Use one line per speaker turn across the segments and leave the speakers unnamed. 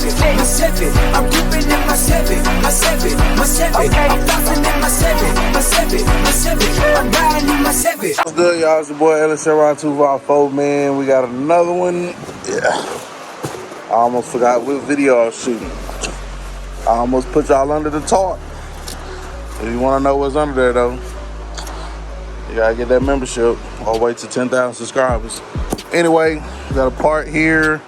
my seven. I'm ripping in my seven, my seven, my seven. I'm bouncing in my seven, my seven, my seven. I'm riding in my seven.
What's good, y'all? It's your boy Ellis around 254, man. We got another one. Yeah. I almost forgot what video I was shooting. I almost put y'all under the tarp. If you want to know what's under there, though, you gotta get that membership all the way to 10,000 subscribers. Anyway, we got a part here.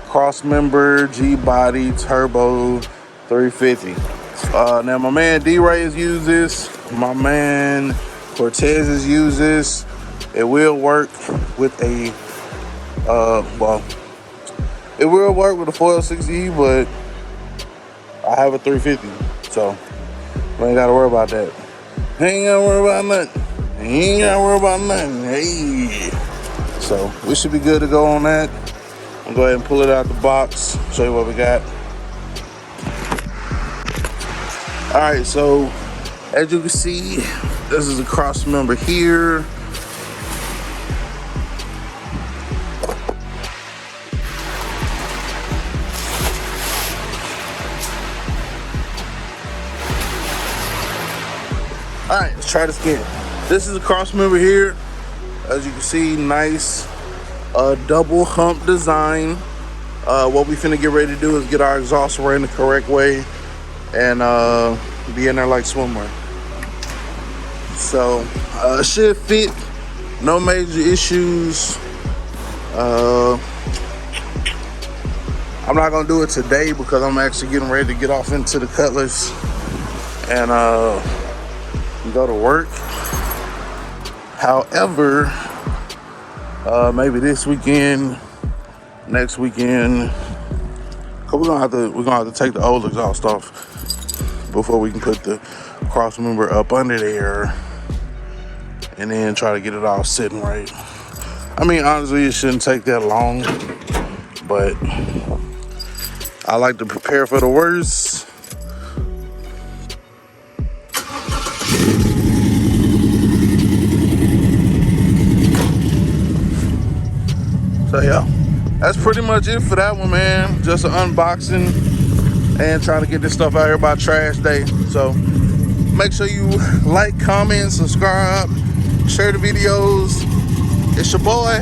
Cross member, G-body, turbo, 350. Now my man D-Ray has used this. My man Cortez has used this. It will work with a, it will work with a 460E, but I have a 350, so we ain't gotta worry about that. Ain't gotta worry about nothing. Ain't gotta worry about nothing. Hey. So we should be good to go on that. I'll go ahead and pull it out the box, show you what we got. All right, so as you can see, this is a cross member here. All right, let's try this again. This is a cross member here. As you can see, nice double hump design. What we finna get ready to do is get our exhaust ran the correct way and be in there like swimwear. So should fit, no major issues. I'm not gonna do it today because I'm actually getting ready to get off into the Cutlass and go to work. However, maybe this weekend, next weekend, cause we're gonna have to take the old exhaust off before we can put the cross member up under there and then try to get it all sitting right. I mean, honestly, it shouldn't take that long, but I like to prepare for the worst. So yeah, that's pretty much it for that one, man. Just an unboxing and trying to get this stuff out here by trash day. So make sure you like, comment, subscribe, share the videos. It's your boy